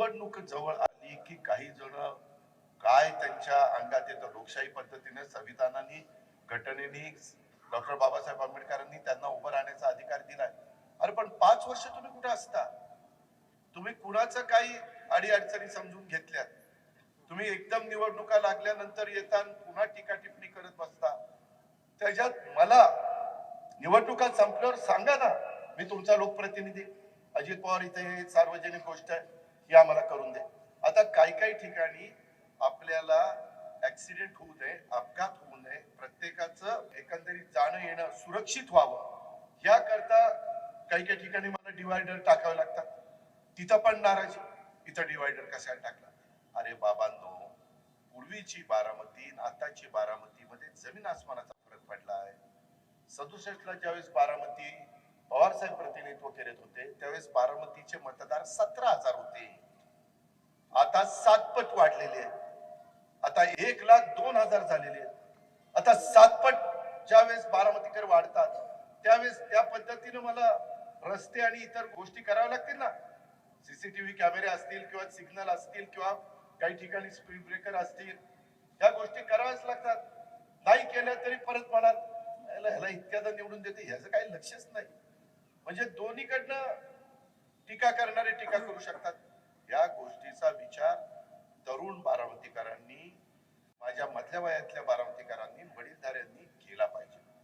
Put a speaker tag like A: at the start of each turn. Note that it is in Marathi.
A: निवडणूक जवळ आली की काही जण काय त्यांच्या अंगात येतं, लोकशाही पद्धतीने संविधानाने घटनेने डॉक्टर बाबासाहेब आंबेडकरांनी त्यांना उभं राहण्याचा अधिकार दिलाय. अरे पण 5 वर्ष तुम्ही कुठे असता? तुम्ही कुणाचं काही अडीअडचणी समजून घेतल्यात? तुम्ही एकदम निवडणुका लागल्यानंतर येता पुन्हा टीका टिप्पणी करत बसता. त्याच्यात मला निवडणुका संपल्यावर सांगा ना, मी तुमचा लोकप्रतिनिधी. अजित पवार इथे हे सार्वजनिक गोष्ट आहे, ही आम्हाला करून दे. आता काही ठिकाणी आपल्याला ऍक्सिडेंट होऊ नये, अपघात होऊ नये, प्रत्येकाचं एकंदरीत जाणं येणं सुरक्षित व्हावं, याकरता काही ठिकाणी मला डिवायडर टाकावे लागतात. तिथं पण नाराजी, इथं डिवायडर कशाला टाकला? अरे बाबांनो, पूर्वीची बारामती आताची बारामती मध्ये जमीन आसमानाचा फरक पडला आहे. 67 ला ज्यावेळेस बारामती पवार साहेब प्रतिनिधित्व करत होते त्यावेळेस बारामतीचे मतदार 17,000 होते. आता 7 पट वाढलेले आहेत. आता 1,02,000 झालेले आहेत. आता 7 पट ज्यावेळेस बारामतीकर वाढतात त्यावेळेस त्या पद्धतीने मला रस्ते आणि इतर गोष्टी कराव्या लागतील ना. सीसीटीव्ही कॅमेरे असतील किंवा सिग्नल असतील किंवा काही ठिकाणी स्पीड ब्रेकर असतील, या गोष्टी कराव्याच लागतात. नाही केल्या तरी परत म्हणाल ह्याला इतक्यादा निवडून देते, ह्याचं काही लक्षच नाही. म्हणजे दोन्हीकडनं टीका करणारे टीका करू शकतात. या गोष्टीचा विचार तरुण बारामतीकरांनी, माझ्या मधल्या वयातल्या बारामतीकरांनी, वडीलधाऱ्यांनी केला पाहिजे.